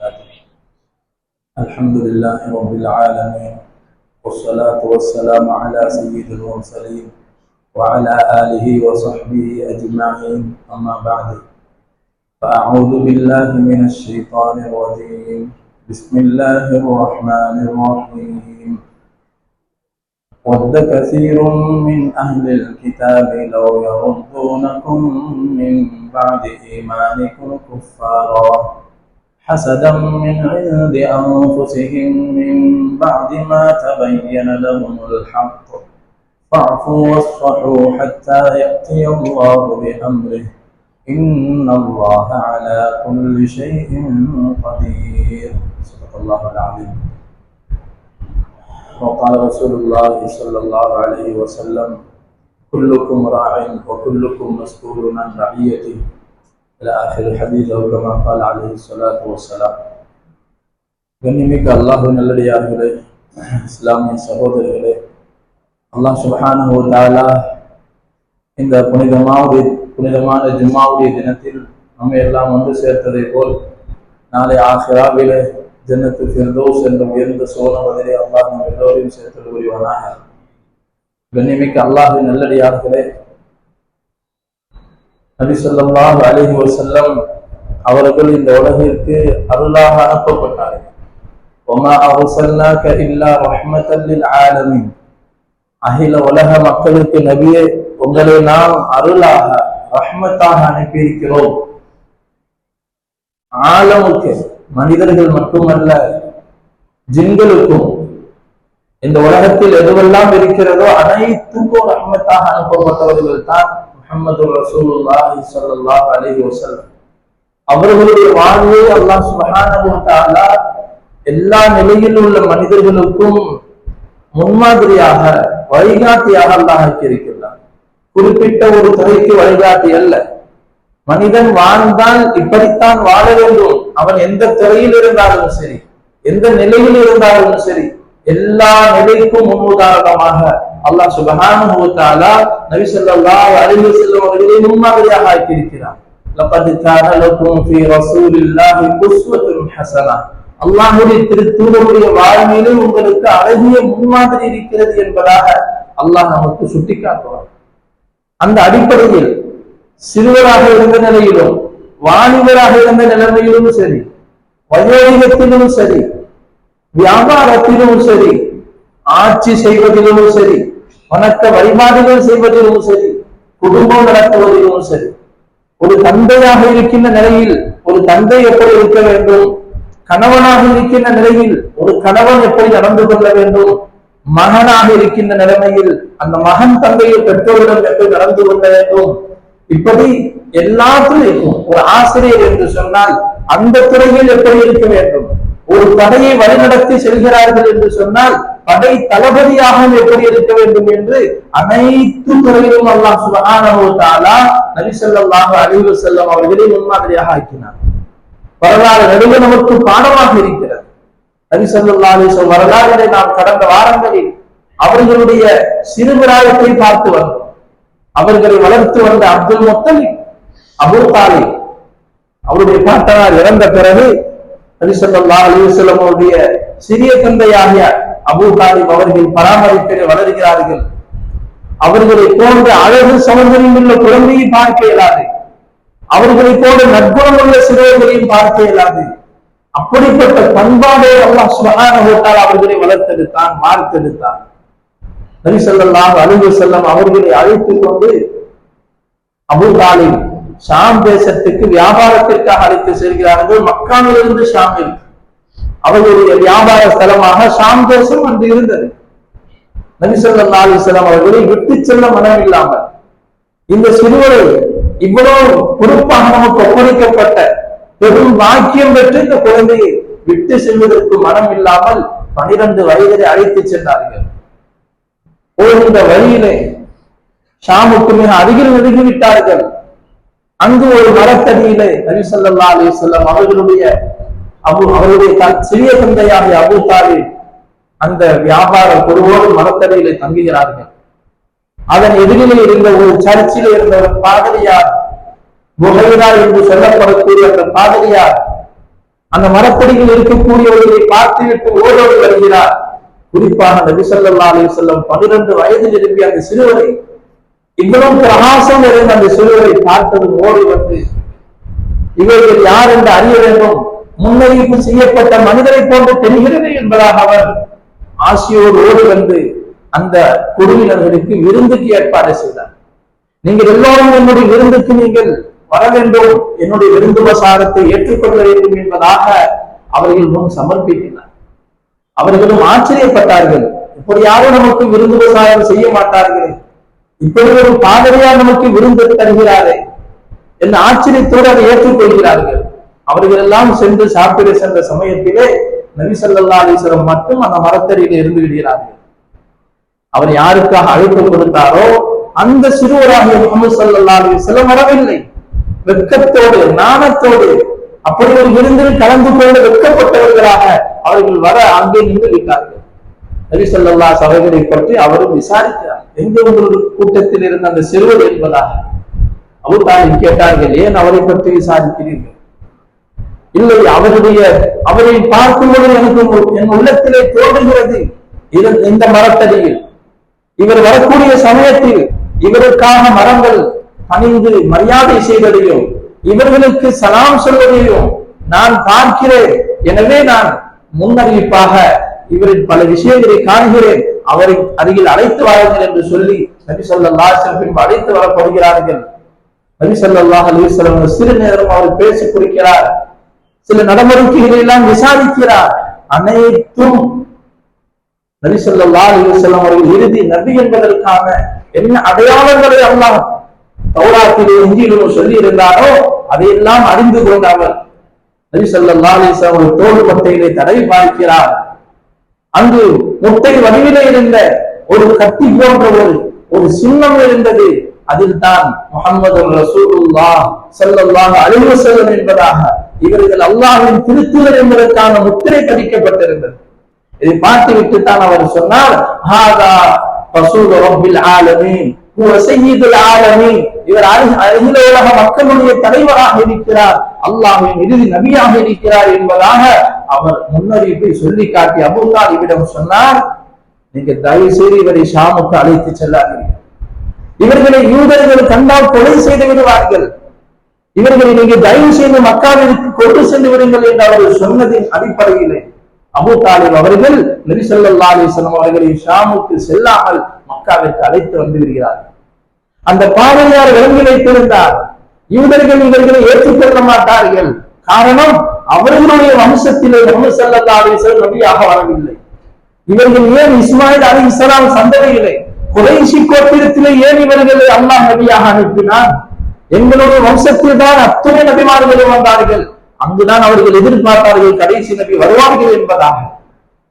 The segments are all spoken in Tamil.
وبركاته. الحمد لله رب العالمين، والصلاة والسلام على سيد المرسلين وعلى آله وصحبه أجمعين، أما بعد، فأعوذ بالله من الشيطان الرجيم. بسم الله الرحمن الرحيم. ود كثير من أهل الكتاب لو يردونكم من بعد إيمانكم كفارا حسدا من عند أنفسهم من بعد ما تبين لهم الحق فاعفوا واصفحوا حتى يأتي الله بأمره إن الله على كل شيء قدير. صدق الله العظيم. وقال رسول الله صلى الله عليه وسلم: كلكم راع وكلكم مسؤول عن رعيته إلى آخر الحديث، أو كما قال عليه الصلاة والسلام. கண்ணியமிக்க அல்லாஹ்வின் நல்லடியார்களே, இஸ்லாமிய சகோதரர்களே, அல்லாஹ் சுப்ஹானஹு வ தஆலா இந்த புனிதமான ஜும்மாவுடைய தினத்தில் நம்மை எல்லாம் ஒன்று சேர்த்ததை போல் நாளை ஆகிராவிலே ஜன்னத்துல் ஃபிர்தௌஸ் என்ற உயர்ந்த சோனவதிலே அல்லாஹ் நம் எல்லோரையும் சேர்த்து புரிவானாக. கண்ணியமிக்க அல்லாஹ்வின் நல்லடியார்களே, நபி ஸல்லல்லாஹு அலைஹி வஸல்லம் அவர்கள் இந்த உலகிற்கு அருளாக அனுப்பப்பட்டார்கள். வமா அர்ஸல்னாக இல்லா ரஹ்மத்தல் லில் ஆலமீன். அகில உலக மக்களுக்கு நபியே, உங்களை நாம் அருளாக ரஹ்மத்தாக அனுப்பியிருக்கிறோம். ஆலமுக்கு, மனிதர்கள் மட்டுமல்ல ஜின்களுக்கும், இந்த உலகத்தில் எதுவெல்லாம் இருக்கிறதோ அனைத்துக்கும் ரஹ்மத்தாக அனுப்பப்பட்டவர்கள் தான் முஹம்மது ரசூலுல்லாஹி ஸல்லல்லாஹு அலைஹி வஸல்லம். அவர்களுடைய வாழ்வை அல்லாஹ் சுப்ஹானஹு வ தஆலா எல்லா நிலையில் உள்ள மனிதர்களுக்கும் முன்மாதிரியாக வழிகாட்டியாக அல்லாஹ் இருக்கிறார். குறிப்பிட்ட ஒரு துறைக்கு வழிகாட்டி அல்ல. மனிதன் வாழ்ந்தால் இப்படித்தான் வாழ வேண்டும். அவன் எந்த துறையில் இருந்தாலும் சரி, எந்த நிலையில் இருந்தாலும் சரி, எல்லா நிலைக்கும் முன்னுதாரணமாக அல்லாஹ் சுப்ஹானஹு வ தஆலா நபி ஸல்லல்லாஹு அலைஹி வஸல்லம் அவர்களை முன்மாதிரியாக ஆக்கியிருக்கிறார். லகத் கான லகும் ஃபீ ரசூலில்லாஹி உஸ்வத்துன் ஹஸனா. அல்லாஹ்வுடைய திருத்தூதருடைய வாழ்விலே உங்களுக்கு அழகிய முன்மாதிரி இருக்கிறது என்பதாக அல்லாஹ் நமக்கு சுட்டிக்காட்டுவார். அந்த அடிப்படையில் சிறுவராக இருந்த நிலையிலும், வாலிபராக இருந்த நிலைமையிலும் சரி, வயோதிகத்திலும் சரி, வியாபாரத்திலும் சரி, ஆட்சி செய்வதிலும் சரி, வணக்க வழிபாடுகள் செய்வதிலும் சரி, குடும்பம் நடத்துவதிலும் சரி, ஒரு தந்தையாக இருக்கின்ற நிலையில் ஒரு தந்தை எப்படி இருக்க வேண்டும், கணவனாக இருக்கின்ற நிலையில் ஒரு கணவன் எப்படி நடந்து கொள்ள வேண்டும், மகனாக இருக்கின்ற நிலைமையில் அந்த மகன் தந்தையை பெற்றோரிடம் எப்படி நடந்து கொள்ள வேண்டும், இப்படி எல்லாத்திலும் ஒரு ஆசிரியர் என்று சொன்னால் அந்த துறையில் எப்படி இருக்க வேண்டும், ஒரு படையை வழிநடத்தி செல்கிறார்கள் என்று சொன்னால் படை தளபதியாக எப்படி இருக்க வேண்டும் என்று அனைத்து துறையிலும் அல்லாஹ் சுப்ஹானஹு வ தஆலா நபி ஸல்லல்லாஹு அலைஹி வஸல்லம் அவர்களை முன்மாதிரியாக ஆக்கினார். வரலாறு நடுவே நமக்கு பாடமாக இருக்கிறது. நபி ஸல்லல்லாஹு அலைஹி வஸல்லம் வரலாறுகளை நாம் கடந்த வாரங்களில் அவர்களுடைய சிறுபிராயத்தை பார்த்து வந்தோம். அவர்களை வளர்த்து வந்த அப்துல் முத்தலிப், அபூ தாலிப், அவருடைய பாட்டனார் இறந்த பிறகு நபி ஸல்லல்லாஹு அலைஹி வஸல்லம் அவருடைய சிறிய தந்தையாகிய அபூ தாலிப் அவர்கள் பராமரிப்பில் வளர்கிறார்கள். அவர்களை போன்ற அழகு சௌந்தரியம் உள்ள குழந்தையை பார்க்க இயலாது, அவர்களை போன்ற நற்குணம் உள்ள சிறுவர்களையும் பார்க்க இயலாது. அப்படிப்பட்ட பண்பாடை அல்லாஹ் சுப்ஹானஹு வ தஆலா அவர்களை வளர்த்தெடுத்தான், வார்த்தெடுத்தான். நபி ஸல்லல்லாஹு அலைஹி வஸல்லம் அவர்களை அழைத்துக் கொண்டு அபூ தாலிப் ஷாம் தேசத்துக்கு வியாபாரத்திற்காக அழைத்து செல்கிறார்கள். மக்காவிலிருந்து ஷாமில் அவர்களுடைய வியாபார ஸ்தலமாக ஷாம் தேசம் அன்று இருந்தது. நபி ஸல்லல்லாஹு அலைஹி வஸல்லம் அவர்களை விட்டு செல்ல மனம் இல்லாமல், இந்த சிறுவரை இவ்வளவு பொறுப்பாக நமக்கு ஒப்படைக்கப்பட்ட பெரும் வாக்கியம் பெற்று இந்த குழந்தையை விட்டு செல்வதற்கு மனம் இல்லாமல் 12 வயதிலே அழைத்து சென்றார்கள். இந்த வழியிலே ஷாமுக்கு மிக அருகில் நெருங்கிவிட்டார்கள். அங்கு ஒரு மரத்தடியிலே நபி ஸல்லல்லாஹு அலைஹி வஸல்லம் அவர்களுடைய சிறிய தந்தையாகிய அபூ தாலிப் அந்த வியாபார பொருளோடு மரத்தடியிலே தங்குகிறார்கள். அதன் எதிரிலே இருந்த ஒரு சர்ச்சில் இருந்த ஒரு பாதிரியார், புகைரா என்று சொல்லப்படக்கூடிய அந்த பாதிரியார் அந்த மரத்தடியில் இருக்கக்கூடியவர்களை பார்த்துவிட்டு ஓடோடி வருகிறார். குறிப்பாக நபி ஸல்லல்லாஹு அலைஹி வஸல்லம் 12 வயது நிரம்பிய அந்த சிறுவரை, இவ்வளவு பிரகாசம் நிறைந்த அந்த சிறுவரை பார்த்ததும் ஓடி வந்து இவர்கள் யார் என்று அறிய வேண்டும், முன்னறிவிப்பு செய்யப்பட்ட மனிதரை போன்று தெரிகிறது என்பதாக அவர் ஆசையோடு ஓடி வந்து அந்த குழுவினர்களுக்கு விருந்துக்கு ஏற்பாடு செய்தார். நீங்கள் எல்லோரும் என்னுடைய விருந்துக்கு நீங்கள் வர வேண்டும், என்னுடைய விருந்து உபசாரத்தை ஏற்றுக்கொள்ள வேண்டும் என்பதாக அவர்கள் முன் சமர்ப்பித்தனர். அவர்களும் ஆச்சரியப்பட்டார்கள், இப்படி யாரும் நமக்கு விருந்து உபசாரம் செய்ய மாட்டார்கள், இப்படி ஒரு பாதிரியார் நமக்கு விருந்து தருகிறாரே என்ற ஆச்சரியத்தோடு அதை ஏற்றுக்கொள்கிறார்கள். அவர்கள் எல்லாம் சென்று சாப்பிட சென்ற சமயத்திலே நபி ஸல்லல்லாஹு அலைஹி வஸல்லம் மட்டும் அந்த மரத்தடியில் இருந்து விடுகிறார்கள். அவர் யாருக்காக அழைப்பு கொடுத்தாரோ அந்த சிறுவராகிய முஹம்மது ஸல்லல்லாஹு அலைஹி வஸல்லம் வரவில்லை. வெட்கத்தோடு நாணத்தோடு அப்படி ஒரு விருந்தில் கலந்து கொண்டு வெட்கப்பட்டவர்களாக அவர்கள் வர அங்கே நின்று விட்டார்கள். நபி ஸல்லல்லாஹு அலைஹி வஸல்லம் அவர்களை பற்றி அவரும் விசாரிக்கிறார், எங்க உங்களுடைய கூட்டத்தில் இருந்த அந்த சிறுவர் என்பதாக. அபூ தாலிப் கேட்டார்கள், ஏன் அவரை பற்றி விசாரிக்கிறீர்கள்? இல்லை, அவரை பார்க்கும்போது எனக்கு என் உள்ளத்திலே தோன்றுகிறது, இந்த மரத்தடியில் இவர் வரக்கூடிய சமயத்தில் இவருக்காக மரங்கள் பணிந்து மரியாதை செய்வதையும் இவர்களுக்கு சலாம் சொல்வதையும் நான் பார்க்கிறேன். எனவே நான் முன்னறிவிப்பாக இவரின் பல விஷயங்களை காண்கிறேன், அவரை அருகில் அழைத்து வாருங்கள் என்று சொல்லி நபி ஸல்லல்லாஹு அலைஹி வஸல்லம் அழைத்து வரப்படுகிறார்கள். நபி ஸல்லல்லாஹு அலைஹி வஸல்லம் சிறு நேரம் அவர் பேசி கொடுக்கிறார், சில நடவடிக்கைகளை எல்லாம் விசாரிக்கிறார். அனைத்தும் நபி ஸல்லல்லாஹு அலைஹி வஸல்லம் அவர்கள் இறுதி நபி என்பதற்கான என்ன அடையாளங்களை அல்லாஹ் தௌராத்திலே இன்ஜீலிலும் சொல்லி இருந்தாரோ அதையெல்லாம் அறிந்து கொண்ட அவர் நபி ஸல்லல்லாஹு அலைஹி வஸல்லம் ஒரு தோல் மட்டையிலே தடவி பார்க்கிறார். அங்கு முட்டை வடிவிலே இருந்த ஒரு கத்தி போன்ற ஒரு சின்னம் இருந்தது. அதில் தான் முஹம்மது ரசூலுல்லாஹ் ஸல்லல்லாஹு அலைஹி வஸல்லம் என்பதாக இவர்கள் அல்லாஹ்வின் திருத்தூதர் என்பதற்கான முத்திரை பதிக்கப்பட்டிருந்தது. இதை பார்த்துவிட்டு தான் அவர் சொன்னார், ஹாதா ரசூல் ரப்பில் ஆலமீன் ஹுவ சய்யிதுல் ஆலமீன். இவர் அகில உலக மக்களுடைய தலைவராக இருக்கிறார், அல்லாஹ்வின் இறுதி நபியாக இருக்கிறார் என்பதாக அவர் முன்னறிவிப்பை சொல்லி காட்டி அபூ தாலிபிடம் சொன்னார், நீங்க தயவு செய்து இவரை ஷாமுக்கு அழைத்து செல்லாதீர்கள், இவர்களை யூதர்கள் கண்டால் கொலை செய்து விடுவார்கள், இவர்களை நீங்க தயவு செய்து மக்காவிற்கு கொண்டு சென்று விடுங்கள் என்று அவர்கள் சொன்னதின் அடிப்படையிலே அபூ தாலிப் அவர்கள் நபி ஸல்லல்லாஹு அலைஹி வஸல்லம் அவர்களை ஷாமுக்கு செல்லாமல் மக்காவிற்கு அழைத்து வந்து விடுகிறார்கள். அந்த பாவையார் விளங்கி வைத்திருந்தார், யூதர்கள் இவர்களை ஏற்றுக்கொள்ள மாட்டார்கள், காரணம் அவர்களுடைய வம்சத்திலே முஹம்மது ஸல்லல்லாஹு அலைஹி வஸல்லம் நபியாக வரவில்லை. இவர்கள் ஏன் இஸ்மாயில் அலைஹிஸ்ஸலாம் சந்ததியிலே குறைஷி கோத்திரத்திலே ஏன் இவர்களை அல்லாஹ் நபியாக அனுப்பினான்? எங்களுடைய வம்சத்தில் தான் அத்தனை நபிமார்கள் வந்தார்கள், அங்குதான் அவர்கள் எதிர்பார்த்தார்கள் கடைசி நபி வருவார்கள் என்பதாக.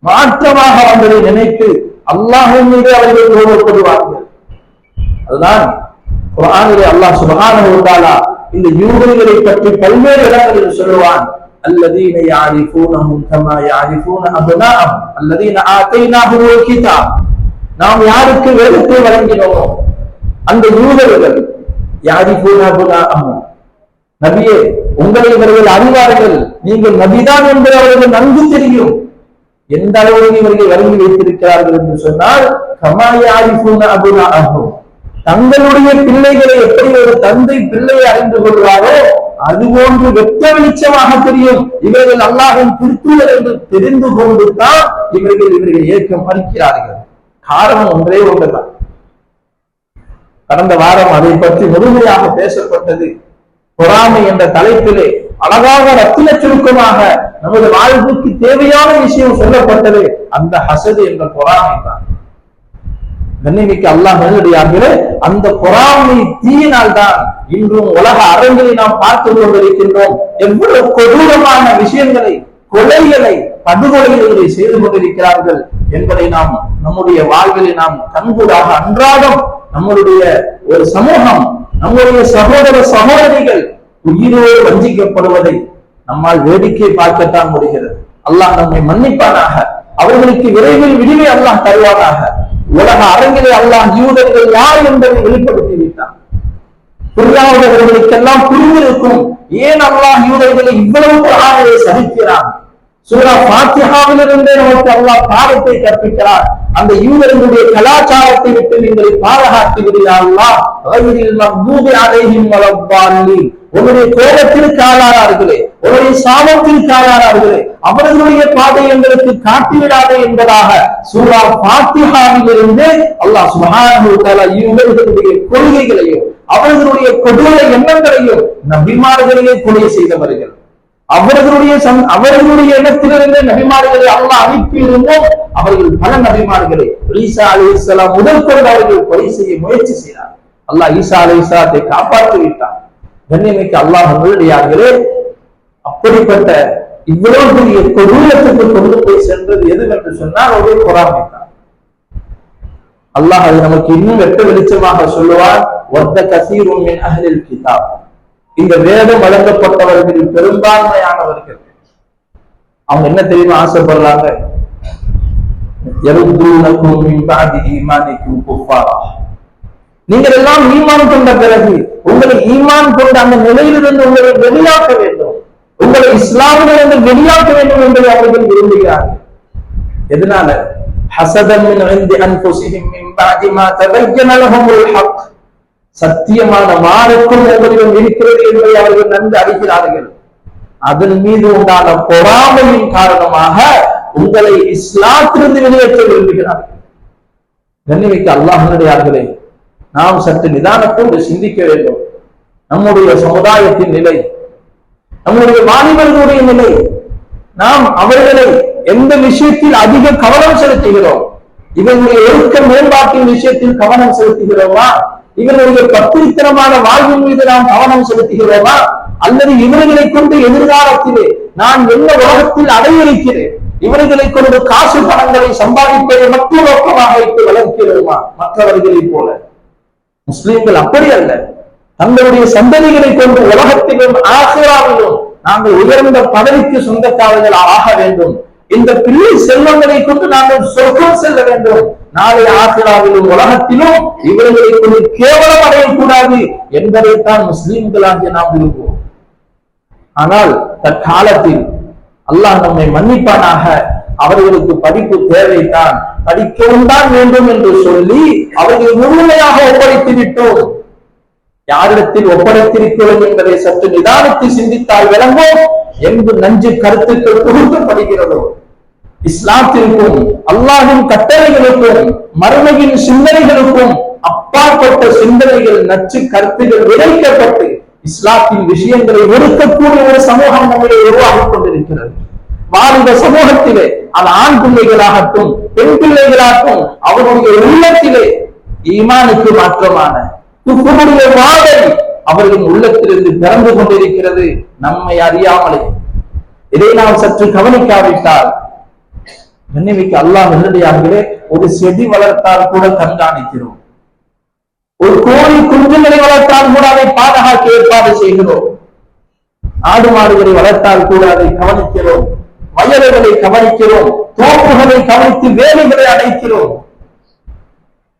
மாற்றமாக வந்ததை நினைத்து அல்லாஹ்வின் மீது அவர்கள் கோபப்படுவார்கள். அதுதான் குர்ஆனிலே அல்லாஹ் சுப்ஹானஹு வ தஆலா இந்த யூதர்களை பற்றி பல்வேறு இடங்களில் சொல்லுவான், அல்லதீன யாரிஃபூனஹும் கமா யாரிஃபூன அப்னாஅஹும் அல்லதீன ஆதைனாஹுல் கிதாப். நாம் யாருக்கு வேதத்தை வழங்கினோமோ அந்த யூதர்கள் யாரிஃபூன அப்னாஅஹும், நபியே உங்களை இவர்கள் அறிவார்கள், நீங்கள் நபிதான் என்பது அவர்கள் நன்கு தெரியும். எந்த அளவுக்கு இவர்கள் வழங்கி வைத்திருக்கிறார்கள் என்று சொன்னால், கமா யாரிஃபூன அப்னாஅஹும், தங்களுடைய பிள்ளைகளை எப்படி ஒரு தந்தை பிள்ளையை அறிந்து கொள்வாரோ அதுபோன்று வெட்ட வெளிச்சமாக தெரியும் இவர்கள் அல்லாஹ்வின் திருத்தூதர் என்று தெரிந்து கொண்டு தான் இவர்கள் ஏற்கம் மறுக்கிறார்கள். காரணம் ஒன்றே ஒன்றுதான். கடந்த வாரம் அதை பற்றி முழுமையாக பேசப்பட்டது. பொறாமை என்ற தலைப்பிலே அழகாக ரத்தின சுருக்கமாக நமது வாழ்வுக்கு தேவையான விஷயம் சொல்லப்பட்டது. அந்த ஹசது என்ற பொறாமை தான். கண்ணியமிக்க அல்லாஹ் நல்லடியார்களே, அந்த பொறாமை தீயினால் தான் இன்றும் உலக அரங்கில் நாம் பார்த்து கொண்டிருக்கின்றோம். எவ்வளவு கொடூரமான விஷயங்களை, கொலைகளை, படுகொலைகளை செய்து கொண்டிருக்கிறார்கள் என்பதை நாம் நம்முடைய வாழ்வில் நாம் கண்கூடாக அன்றாடம் நம்முடைய ஒரு சமூகம், நம்முடைய சகோதர சகோதரிகள் உயிரோடு வஞ்சிக்கப்படுவதை நம்மால் வேடிக்கை பார்க்கத்தான் முடிகிறது. அல்லாஹ் நம்மை மன்னிப்பானாக, அவர்களுக்கு விரைவில் விடுவை அல்லாஹ் தருவானாக. உலக அரங்கிலே அல்லாஹ் யூதர்கள் யார் என்பதை வெளிப்படுத்தி விட்டான். புரியாதவர்களுக்கெல்லாம் புரிந்திருக்கும் ஏன் அல்லாஹ் யூதர்களை இவ்வளவு குர்ஆனிலே சபிக்கிறான்? சூரா ஃபாத்திஹாவிலிருந்தே நமக்கு அல்லாஹ் பாடத்தை கற்பிக்கிறார். அந்த யூதர்களுடைய கலாச்சாரத்தை விட்டு நீங்களை பாதுகாத்து விடுயா அல்லாஹ். கைரில் மக்தூபி அலைஹிம் வலத்தாலின். உங்களுடைய கோபத்திற்கு ஆளானார்களே, உங்களுடைய சாபத்திற்கு ஆளானார்களே, அவர்களுடைய பாதை எங்களுக்கு காட்டிவிடாதே என்பதாக சூரா ஃபாத்திஹாவிலிருந்து அல்லாஹ் சுப்ஹானஹு வ தஆலா யூதர்களுடைய கொள்கைகளையும் அவர்களுடைய கொடூர எண்ணங்களையும் நபிமார்களையே கொலை செய்தவர்கள், அவர்களுடைய இடத்திலிருந்து நபிமார்களை அல்லாஹ் அனுப்பி இருந்தோம். அவர்கள் பல நபிமார்களை ஈசா அலைஹிஸ்ஸலாம் முதல் கொண்டு அவர்கள் கொலை செய்ய முயற்சி செய்தார். அல்லாஹ் ஈசா அலைஹிஸ்ஸலாத்தை காப்பாற்றி விட்டார். கண்ணியமிக்க அல்லாஹ் நல்லடியார்களே, அப்படிப்பட்ட இவ்வளவு பெரிய கொடூரத்துக்கு கொண்டு போய் சென்றது எதுவென்று சொன்னால் ஒரே பொறாமைத்தான். அல்லாஹ் அது நமக்கு இன்னும் வெட்ட வெளிச்சமாக சொல்லுவார். வத்த கஸீருன் மின் அஹ்லில் கிதாப். இந்த வேதம் வழங்கப்பட்டவர்களில் பெரும்பான்மையானவர்கள் அவங்க என்ன தெரியுமா ஆசைப்படுறாங்க? யருதுனகும் மின் பஅதி ஈமானிக்கும் குஃபாரா. நீங்கள் எல்லாம் ஈமான் கொண்ட பிறகு உங்களை ஈமான் கொண்ட அந்த நிலையிலிருந்து உங்களை வெளியாக்க வேண்டும், உங்களை இஸ்லாமிலிருந்து வெளியாக்க வேண்டும் என்பதை அவர்கள் விரும்புகிறார்கள். எதனால? ஹஸதன் மின் இன்தி அன்ஃபுஸிஹிம் மின் பஅதி மா தபய்யன லஹுமுல் ஹக். சத்தியமான மார்க்கம் உங்களிடம் இருக்கிறது என்பதை அவர்கள் நன்கு அறிகிறார்கள். அதன் மீது உண்டான பொறாமையின் காரணமாக உங்களை இஸ்லாத்திலிருந்து வெளியேற்ற விரும்புகிறார்கள். கண்ணியமிக்க அல்லாஹ்வினடியார்களே, நாம் சற்று நிதானத்தோடு சிந்திக்க வேண்டும். நம்முடைய சமுதாயத்தின் நிலை, நம்முடைய வாலிபர்களுடைய நிலை, நாம் அவர்களை எந்த விஷயத்தில் அதிக கவனம் செலுத்துகிறோம்? இவர்களுடைய ஒழுக்க மேம்பாட்டின் விஷயத்தில் கவனம் செலுத்துகிறோமா? இவர்களுடைய பத்திரித்தனமான வாழ்வின் மீது நாம் கவனம் செலுத்துகிறோமா? அல்லது இவர்களை கொண்டு எதிர்காலத்திலே நான் என்ன உலகத்தில் அடைய இருக்கிறேன், இவர்களை கொண்டு காசு பணங்களை சம்பாதிப்பதை மட்டும் நோக்கமாக வைத்து வளர்க்கிறோமா? மற்றவர்களைப் போல முஸ்லிம்கள் அப்படி அல்ல. தங்களுடைய சந்ததிகளை கொண்டு உலகத்திலும் ஆகிராவிலும் நாங்கள் உயர்ந்த பதவிக்கு சொந்தக்காரர்கள் ஆக வேண்டும். இந்த பிள்ளை செல்வங்களை கொண்டு நாங்கள் சொர்க்கம் செல்ல வேண்டும். நாளை ஆகிராவிலும் உலகத்திலும் இவர்களை கொண்டு கேவலம் அடையக்கூடாது என்பதைத்தான் முஸ்லிம்களாகிய நாம் விரும்புவோம். ஆனால் தற்காலத்தில் அல்லாஹ் நம்மை மன்னிப்பானாக, அவர்களுக்கு படிப்பு தேவைத்தான், படிக்கவும் தான் வேண்டும் என்று சொல்லி அவர்கள் முழுமையாக ஒப்படைத்து விட்டோம். யாரிடத்தில் ஒப்படைத்திருக்கிறோம் என்பதை சற்று நிதானித்து சிந்தித்தால் விளங்கும். எங்கு நஞ்சு கருத்துக்கள் தொகுக்கப்படுகிறதோ, இஸ்லாத்திற்கும் அல்லாஹின் கட்டளைகளுக்கும் மறுமையின் சிந்தனைகளுக்கும் அப்பாற்பட்ட சிந்தனைகள், நச்சு கருத்துகள் விளைக்கப்பட்டு இஸ்லாத்தின் விஷயங்களை வெறுக்கக்கூடிய ஒரு சமூகம் நம்மளை உருவாகிக் கொண்டிருக்கிறது. வாலிப சமூகத்திலே அது ஆண் பிள்ளைகளாகட்டும் பெண் பிள்ளைகளாகட்டும் அவருடைய உள்ளத்திலே ஈமானுக்கு மாற்றமான குஃபுருடைய வாடை அவர்களின் உள்ளத்திலிருந்து பிறந்து கொண்டிருக்கிறது, நம்மை அறியாமலே. இதை நாம் சற்று கவனிக்காவிட்டால், கண்ணியமிக்க அல்லாஹ் நல்லடியார்களே, ஒரு செடி வளர்த்தால் கூட கண்காணிக்கிறோம், ஒரு கோழி குஞ்சுகளை வளர்த்தால் கூட அதை பாதுகாக்க ஏற்பாடு செய்கிறோம், ஆடு மாடுகளை வளர்த்தால் கூட அதை கவனிக்கிறோம், வயல்களை கவனிக்கிறோம், தோப்புகளை கவனித்து வேலைகளை அடைக்கிறோம்.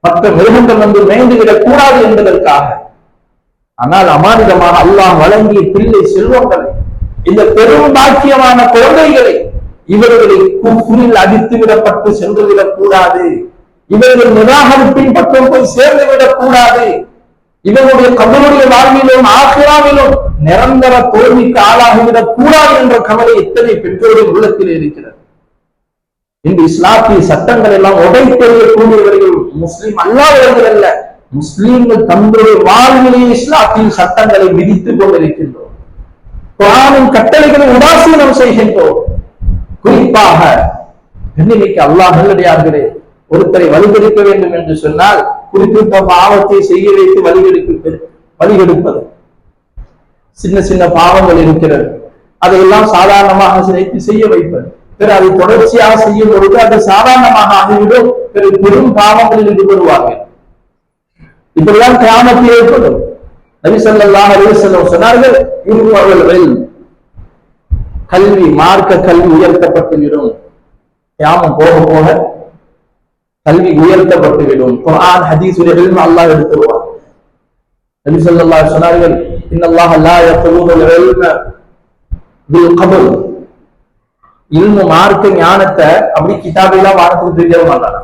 மற்ற மிருகங்கள் வந்து மேய்ந்துவிடக் கூடாது என்பதற்காக. ஆனால் அமானிதமாக அல்லாஹ் வழங்கிய பிள்ளை செல்வங்களை, இந்த பெரும் பாக்கியமான குழந்தைகளை இவர்களை குஃப்ரில் அடித்து விடப்பட்டு சென்று விடக் கூடாது, இவர்கள் நிராகரிப்பின் பக்கம் போய் சேர்ந்து விடக் கூடாது, இவர்களுடைய கபருடைய வாழ்விலும் ஆகிராவிலும் நிரந்தர தோல்விக்கு ஆளாகிவிடக் கூடாது என்ற கவலை எத்தனை பெற்றோரின் உள்ளத்தில் இருக்கிறது. இன்று இஸ்லாத்திய சட்டங்கள் எல்லாம் உடைத்தெறியக்கூடியவர்கள் முஸ்லிம் அல்லாதவர்கள் அல்ல, முஸ்லிம்கள் தங்களுடைய வாழ்விலேயே இஸ்லாத்தின் சட்டங்களை விதித்துக் கொண்டிருக்கின்றோம். குர்ஆனின் கட்டளைகளை உதாசீனம் செய்கின்றோம். குறிப்பாக கண்ணியமிக்க அல்லாஹ் நல்லடியார்களே, ஒருத்தரை வழிகெடுக்க வேண்டும் என்று சொன்னால் குறிப்பிட்ட பாவத்தை செய்ய வைத்து வழிகெடுப்பது. சின்ன சின்ன பாவங்கள் இருக்கிறது, அதையெல்லாம் சாதாரணமாக செய்ய வைப்பது, பிறகு அதை தொடர்ச்சியாக செய்யும் பொழுது அது சாதாரணமாக ஆகிவிடும், பிறகு பெரும் பாவங்களில் ஈடுபடுவார்கள். இப்படிதான் கியாமத் ஏற்படும். நபி ஸல்லல்லாஹு அலைஹி வஸல்லம் சொன்னார்கள், கல்வி, மார்க்க கல்வி உயர்த்தப்பட்டுவிடும். கியாமத் போக போக கல்வி உயர்த்தப்பட்டுவிடும். குர்ஆன் ஹதீஸுடைய இல்ம் அல்லாஹ் எடுத்துருவார். நபி ஸல்லல்லாஹு அலைஹி சொன்னார்கள், இன்னல்லாஹ லா யக்புலுல் இல்ம பில் கபுல். இல்மு மார்க்க ஞானத்தை அப்படி கிதாபெல்லாம் வாரத்துக்கு தெரிஞ்சிட மாட்டான்.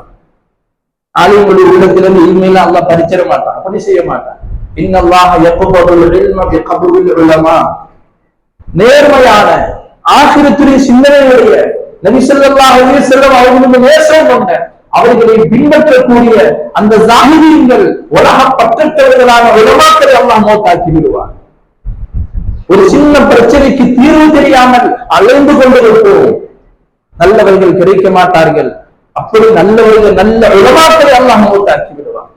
ஆலிமுடைய உள்ளத்திலிருந்து இல்மையில அல்லாஹ் பறிச்சிட மாட்டான், அப்படி செய்ய மாட்டான். இன்னல்லாஹ யக்புலுல் இல்ம பி கபுலில் உலமா. நேர்மையான ஆகிரத்துடைய சிந்தனையுடைய நபி ஸல்லல்லாஹு அலைஹி வஸல்லம் அவர்களுக்கு நேசம் கொண்ட அவர்களை பின்பற்றக்கூடிய அந்த ஜாஹிதீன்கள் உலக பற்றற்றவர்களான உலமாக்களை அல்லாஹ் மௌத்தாக்கி விடுவார். ஒரு சின்ன பிரச்சனைக்கு தீர்வு தெரியாமல் அலைந்து கொண்டிருப்போம், நல்லவர்கள் கிடைக்க மாட்டார்கள். அப்படி நல்லவர்கள் நல்ல உலமாக்களை அல்லாஹ் மௌத்தாக்கி விடுவார்.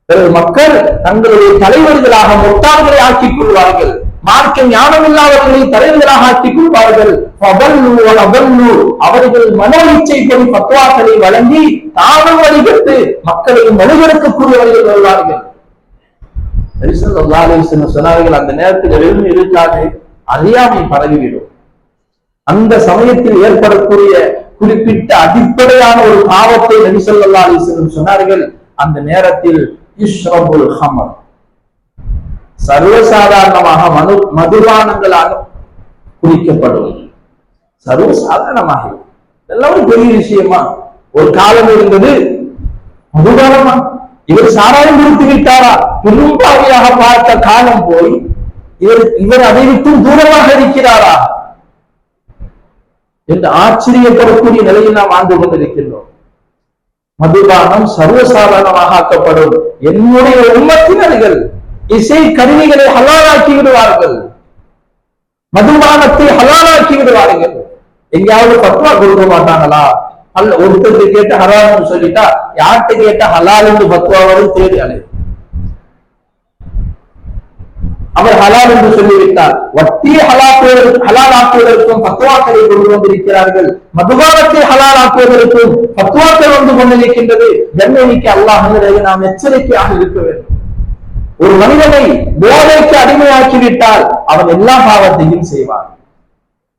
பிறகு மக்கள் தங்களுடைய தலைவர்களாக மொட்டார்களை ஆக்கிக் கொள்வார்கள், மார்க்க ஞானம் இல்லாதவர்களை தலைவர்களாக ஆக்கிக் கொள்வார்கள். அவர்கள் மனோ இச்சைப்படி பத்வாக்களை வழங்கி தானும் வழிபட்டு மக்களையும் வழிபடுத்தக்கூடியவர்கள் வருவார்கள். சொன்னார்கள், அந்த நேரத்தில் எழுந்து இருக்காது, அறியாமை பரவிவிடும். அந்த சமயத்தில் ஏற்படக்கூடிய குறிப்பிட்ட அடிப்படையான ஒரு பாவத்தை நபி ஸல்லல்லாஹு அலைஹி வஸல்லம் சொன்னார்கள். அந்த நேரத்தில் இஷ்ரபுல் ஹமர், சர்வசாதாரணமாக மதுபானங்களாக குடிக்கப்படும். சர்வசாதாரணமாக இதெல்லாம் ஒரு பெரிய விஷயமா? ஒரு காலம் இருந்தது மதுபானமா, இவர் சாராயம் கொடுத்து விட்டாரா பெரும்பாவியாக பார்த்த காலம் போய் இவர் அதை விட்டு தூரமாக இருக்கிறாரா என்று ஆச்சரியப்படக்கூடிய நிலையில் நாம் வாழ்ந்து கொண்டிருக்கின்றோம். மதுபானம் சர்வசாதாரணமாக ஆக்கப்படும். என்னுடைய உம்மத்தினர்கள் இசை கருவிகளை ஹலாலாக்கி விடுவார்கள், மதுபானத்தை ஹலாலாக்கி விடுவார்கள். எங்கேயாவது பத்வா கொடுக்க மாட்டாங்களா? ஒருத்தருக்கு கேட்ட ஹலால்னு சொல்லிட்டா யார்கிட்ட கேட்ட ஹலால் என்று பத்வாவும் தேடி அலை. அவர் ஹலால் என்று சொல்லிவிட்டார். வட்டியை ஹலாலாக்குவதற்கும் பத்வாக்களை கொண்டு வந்திருக்கிறார்கள், மதுபானத்தை ஹலாலாக்குவதற்கும் பத்வாக்கள் வந்து கொண்டிருக்கின்றது. ஜன்னதிக்கு அல்லாஹ் நாம் எச்சரிக்கையாக இருக்க வேண்டும். ஒரு மனிதனை போதைக்கு அடிமையாக்கிவிட்டால் அவன் எல்லா பாவத்தையும் செய்வான்.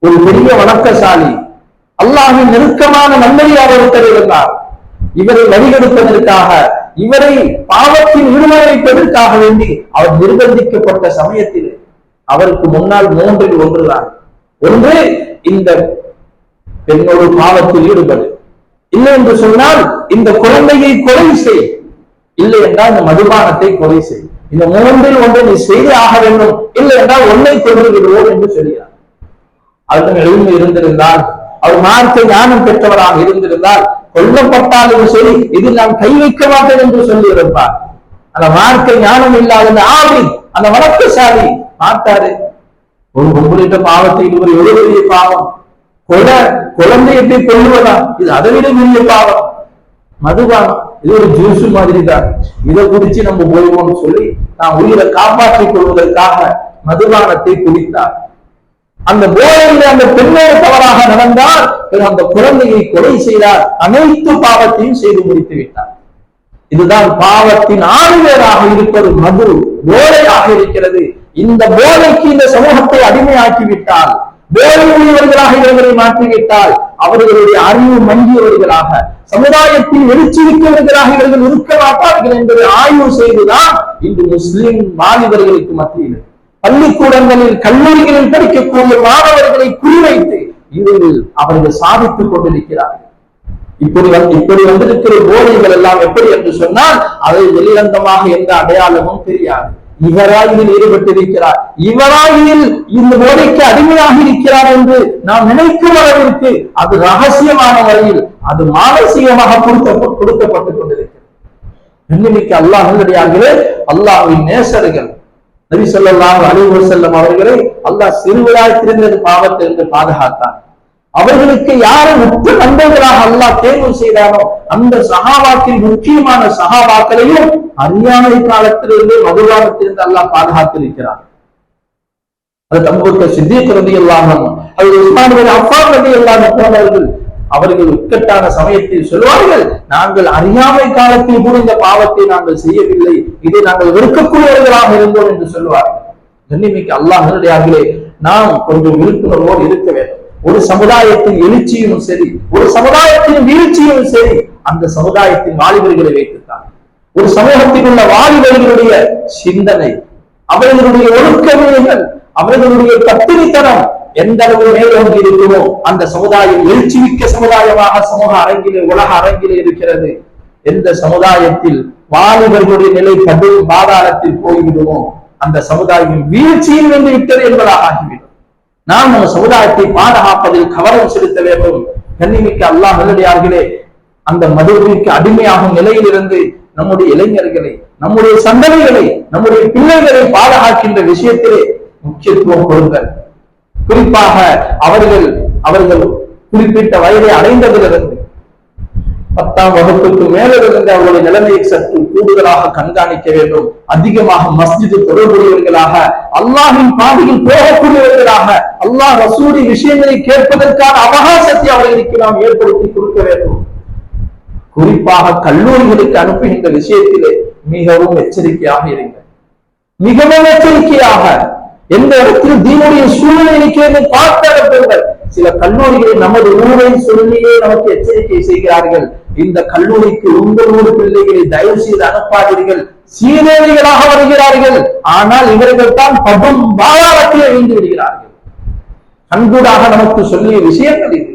ஒரு பெரிய வணக்கசாலி, அல்லாஹ்வின் நெருக்கமான நன்மையாக ஒருத்தர் இருந்தார். இவரை வழிகெடுப்பதற்காக, இவரை பாவத்தின் ஈடுபடுவதற்காக வேண்டி அவர் நிர்பந்திக்கப்பட்ட சமயத்தில் அவருக்கு முன்னால் மூன்றில் ஒன்றுதான். ஒன்று, இந்த பெண்ணோடு பாவத்தில் ஈடுபடு, இல்லை என்று சொன்னால் இந்த குழந்தையை கொலை செய், இல்லை என்றால் இந்த மதுபானத்தை கொலை செய். இந்த மூன்றில் ஒன்றை நீ செய்து ஆக வேண்டும், இல்லை என்றால் ஒன்றை கொண்டு விடுவோம் என்று சொல்கிறார். அதற்கு எழுந்து இருந்திருந்தால், அவர் மார்க்க ஞானம் பெற்றவராக இருந்திருந்தால், கொல்லப்பட்டாலும் சரி இதில் நாம் கை வைக்க மாட்டேன் என்று சொல்லி இருப்பார். அந்த மார்க்க ஞானம் இல்லாத ஆவின் அந்த வழக்கசாலி பார்த்தாரு, ஒரு பொம்புளிட்ட பாவத்தை இதுவரை எவ்வளவு பெரிய பாவம், குழந்தை எப்படி கொள்ளுவதா, இது அதை விட பெரிய பாவம். மதுபானம் இது ஒரு ஜூஸ் மாதிரி தான், இதை குடிச்சு நம்ம போய்வோம்னு சொல்லி நான் உயிரை காப்பாற்றிக் கொள்வதற்காக மதுபானத்தை குடித்தார். அந்த போதையில அந்த பெண்ணோடு தவறாக நடந்தால் அந்த குழந்தையை கொலை செய்தார், அனைத்து பாவத்தையும் செய்து முடித்து விட்டார். இதுதான் பாவத்தின் ஆளுநராக இருப்பது மது, போதையாக இருக்கிறது. இந்த போதைக்கு இந்த சமூகத்தை அடிமையாக்கிவிட்டால், போதை உடையவர்களாக இவர்களை மாற்றிவிட்டால் அவர்களுடைய அறிவு மங்கியவர்களாக, சமுதாயத்தில் எழுச்சிவிக்கவர்களாக இவர்கள் இருக்க மாட்டார்கள் என்பதை ஆய்வு செய்துதான் இன்று முஸ்லிம் வாலிபர்களுக்கு மத்தியில் பள்ளிக்கூடங்களில் கல்லூரிகளில் படிக்கக்கூடிய மாணவர்களை குறிவைத்து இதில் அவர்கள் சாதித்துக் கொண்டிருக்கிறார்கள். இப்படி வந்திருக்கிற போதைகள் எல்லாம் எப்படி என்று சொன்னால் அதை வெளிரங்கமாக எந்த அடையாளமும் தெரியாது. இவராயில் ஈடுபட்டிருக்கிறார், இவராயில் இந்த போதைக்கு அடிமையாக இருக்கிறார் என்று நாம் நினைக்கும் அளவிற்கு அது ரகசியமான வழியில் அது மானசீகமாக கொடுக்கப்பட்டுக் கொண்டிருக்கிறது. இன்னைக்கு அல்லாஹ்வுடையார்களே, அல்லாஹ்வின் நேசர்கள் நபி ஸல்லல்லாஹு அலைஹி வஸல்லம் அவர்களை அல்லாஹ் சிறுவராய் திறந்தது பாவத்தை என்று பாதுகாத்தார். அவர்களுக்கு யாரை உற்ற நண்பர்களாக அல்லாஹ் தேர்வு செய்தானோ அந்த சஹாபாக்களின் முக்கியமான சஹாபாக்களையும் அறியாமை காலத்திலிருந்து மதுபானத்திலிருந்து அல்லாஹ் பாதுகாத்திருக்கிறார். அது அபூபக்கர் சித்தீக் ரலியல்லாஹு அன்ஹு, அது உஸ்மான் பின் அஃபான் ரலியல்லாஹு அன்ஹு போன்றவர்கள் அவர்கள் இக்கட்டான சமயத்தில் சொல்வார்கள், நாங்கள் அறியாமை காலத்தில் கூட இந்த பாவத்தை நாங்கள் செய்யவில்லை, இதை நாங்கள் வெறுக்கக்கூடியவர்களாக இருந்தோம் என்று சொல்வார்கள். கண்ணியமிக்க அல்லாஹ்வுடையார்களே, நாம் கொஞ்சம் விழிப்புணர்வோடு இருக்க வேண்டும். ஒரு சமுதாயத்தின் எழுச்சியும் சரி, ஒரு சமுதாயத்தின் வீழ்ச்சியும் சரி அந்த சமுதாயத்தின் வாலிபர்களை வைத்துத்தான். ஒரு சமூகத்தில் உள்ள வாலிபர்களுடைய சிந்தனை, அவர்களுடைய ஒழுக்கவியல்கள், அவர்களுடைய பத்திரித்தனம் எந்த அளவு மேலோங்கி இருக்குமோ அந்த சமுதாயம் எழுச்சி மிக்க சமுதாயமாக சமூக அரங்கிலே, உலக அரங்கிலே இருக்கிறது. எந்த சமுதாயத்தில் வாலிபர்களுடைய நிலை கடும் பாதாளத்தில் போய்விடுமோ அந்த சமுதாயம் வீழ்ச்சியில் வந்து விட்டது என்பதாக ஆகிவிடும். நாம் நம்ம சமுதாயத்தை பாதுகாப்பதில் கவனம் செலுத்த வேண்டும். கண்ணிமிக்க அல்லாஹ் நல்லடியார்களே, அந்த மதுவிற்கு அடிமையாகும் நிலையிலிருந்து நம்முடைய இளைஞர்களை, நம்முடைய சந்ததிகளை, நம்முடைய பிள்ளைகளை பாதுகாக்கின்ற விஷயத்திலே முக்கியத்துவம் கொடுங்கள். குறிப்பாக அவர்கள் குறிப்பிட்ட வயதை அடைந்ததிலிருந்து 10ஆம் வகுப்புக்கு மேலிருந்து அவருடைய நிலைமையை சற்று கூடுதலாக கண்காணிக்க வேண்டும். அதிகமாக மஸ்ஜிது தொடர்புடையவர்களாக, அல்லாஹின் பாதையில் போகக்கூடியவர்களாக, அல்லாஹ் ரசூலின் விஷயங்களை கேட்பதற்கான அவகாசத்தை அவர்களுக்கு நாம் ஏற்படுத்தி கொடுக்க வேண்டும். குறிப்பாக கல்லூரிகளுக்கு அனுப்புகின்ற விஷயத்திலே மிகவும் எச்சரிக்கையாக இருங்கள். மிகவும் எச்சரிக்கையாக. எந்த இடத்தில் தீனுடைய சூழ்நிலை இருக்கிறது பார்த்து அனுப்புங்கள். சில கல்லூரிகளில் நமது ஊரை சொல்லியே நமக்கு எச்சரிக்கை செய்கிறார்கள். இந்த கல்லூரிக்கு உங்கள் ஊர் பிள்ளைகளை தயவு செய்து அனுப்பாதீர்கள், சீரேவிகளாக வருகிறார்கள். ஆனால் இவர்கள் தான் படும் பாதாளத்திலே வீழ்ந்து விடுகிறார்கள். கண்கூடாக நமக்கு சொல்லிய விஷயங்கள் இது,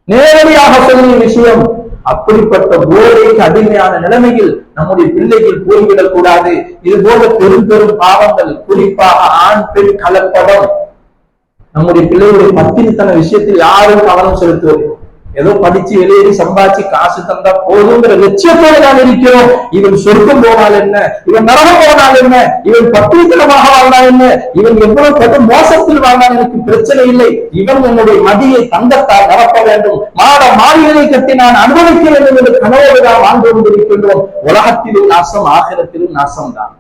நேரடியாக சொல்லிய விஷயம். அப்படிப்பட்ட போதைக்கு அடிமையான நிலைமையில் நம்முடைய பிள்ளைகள் போய்விடக் கூடாது. இது போல பெரும் பெரும் பாவங்கள், குறிப்பாக ஆண் பெண் கலப்படம், நம்முடைய பிள்ளைகளுடைய பத்தினித்தன விஷயத்தில் யாரும் கவனம் செலுத்துவது? ஏதோ படிச்சு வெளியேறி சம்பாதிச்சு காசு தந்தா போதுங்கிற லட்சியத்தோடு தான் இருக்கிறோம். இவன் சொர்க்கம் போனால் என்ன, இவன் நரகம் போனால் என்ன, இவன் பத்திரித்தனமாக வாழ்ந்தால் என்ன, இவன் எவ்வளவு கடும் மோசத்தில் வாழ்ந்தால் எனக்கு பிரச்சனை இல்லை. இவன் என்னுடைய மதியை தங்கத்தால் நிரப்ப வேண்டும், மாளிகளை கட்டி நான் அனுபவிக்க வேண்டும் என்று கனவோடு தான் வாழ்ந்து கொண்டிருக்கின்றோம். உலகத்திலும் நாசம், ஆகிரத்திலும் நாசம் தான்.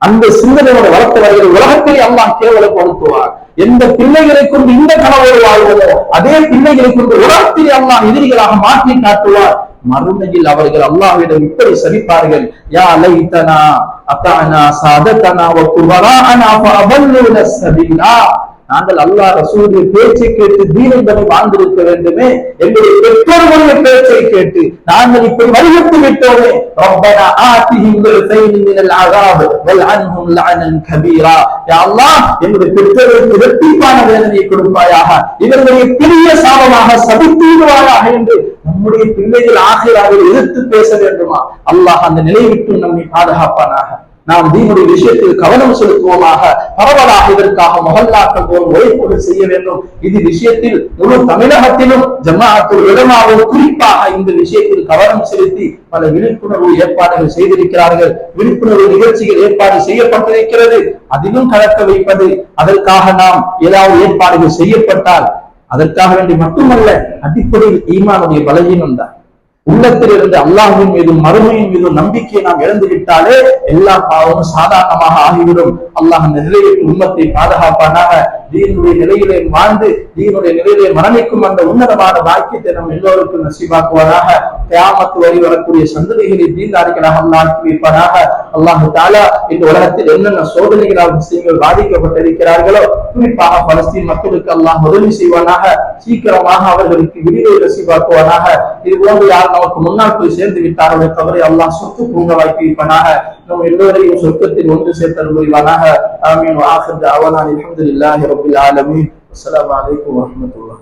அந்த சிந்தனையோட வளர்த்தவர்கள் உலகத்தை அல்லாஹ் கேவலப்படுத்துவார். எந்த பிள்ளைகளை கொண்டு இந்த கனவோடு வாழ்வதோ அதே பிள்ளைகளை கொண்டு உலகத்தில் அல்லாஹ் எதிரிகளாக மாற்றி காட்டுவார். மறுமையில் அவர்கள் அல்லாஹ்விடம் இப்படி சபிப்பார்கள், யா லைதனா அதானா சாததனா வ குபரானா ஃபஅபல்லுனா ஸபீலா. நாங்கள் அல்லாஹ் ரசூலுடைய பேச்சை கேட்டு தீனந்தனை வாழ்ந்திருக்க வேண்டுமே, எங்களுடைய பெற்றோர்களுடைய பேச்சை கேட்டு நாங்கள் இப்படி வழிவிட்டு விட்டோமே. ரப்பனா ஆதிஹிம் ضعفين من العذاب والعنهم لعنا كبيرا. யா அல்லாஹ், எங்களுடைய பெற்றோர்களுக்கு இரட்டிப்பான வேதனையை கொடுப்பாயாக, இவர்களுடைய பெரிய சாபமாக சபித்தீடுவாயாக என்று நம்முடைய பிள்ளைகள் ஆகிராவில் எதிர்த்து பேச வேண்டுமா? அல்லாஹ் அந்த நிலை விட்டு நம்மை பாதுகாப்பானாக. நாம் தீனுடைய விஷயத்தில் கவனம் செலுத்துவோமாக. பரவலாக இதற்காக மொஹல்லாக்கள் போல் உழைப்புகள் செய்ய வேண்டும். இது விஷயத்தில் முழு தமிழகத்திலும் ஜமாஅத்துல் உலமாவும் குறிப்பாக இந்த விஷயத்தில் கவனம் செலுத்தி பல விழிப்புணர்வு ஏற்பாடுகள் செய்திருக்கிறார்கள். விழிப்புணர்வு நிகழ்ச்சிகள் ஏற்பாடு செய்யப்பட்டிருக்கிறது. அதிலும் கலக்க வைப்பது, அதற்காக நாம் ஏதாவது ஏற்பாடுகள் செய்யப்பட்டால் அதற்காக வேண்டி மட்டுமல்ல, அடிப்படையில் ஈமானுடைய பலவீனம் தான். உள்ளத்தில் இருந்து அல்லாஹ்வின் மீது மறுமையின் மீது நம்பிக்கையை நாம் இழந்து விட்டாலே எல்லா பாவமும் சாதாரணமாக ஆகிவிடும். அல்லாஹ் அந்த நிலையில் உம்மத்தை பாதுகாப்பானாக. தீனுடைய நிலையிலே வாழ்ந்து தீனுடைய நிலையிலே மரணிக்கும் அந்த உன்னதமான பாக்கியத்தை நம் எல்லோருக்கும் நசீபாக்குவானாக. கியாமத் வரை வரக்கூடிய சந்ததிகளை தீன்தாரிகளாக அல்லாஹ் ஆக்கி வைப்பானாக. அல்லாஹ் தஆலா இந்த உலகத்தில் என்னென்ன சோதனைகளால் முஸ்லிம்கள் பாதிக்கப்பட்டிருக்கிறார்களோ, குறிப்பாக பலஸ்தீன் மக்களுக்கு அல்லாஹ் உதவி செய்வானாக. சீக்கிரமாக அவர்களுக்கு விடுதலை நசீபாக்குவானாக. இது போன்று யார் நமக்கு முன்னால் போய் சேர்ந்து விட்டார்களே தவறை அல்லாஹ் சொத்து பூங்கவாக்கி வைப்பானாக. நம் எல்லோரையும் சொர்க்கத்தில் ஒன்று சேர்த்தல் புரிவானாக. ஆமீன். வ ஆகிரு தஅவானா அல்ஹம்துலில்லாஹி ரப்பில் ஆலமீன். அஸ்ஸலாமு அலைக்கும் வரஹ்மத்துல்லாஹ்.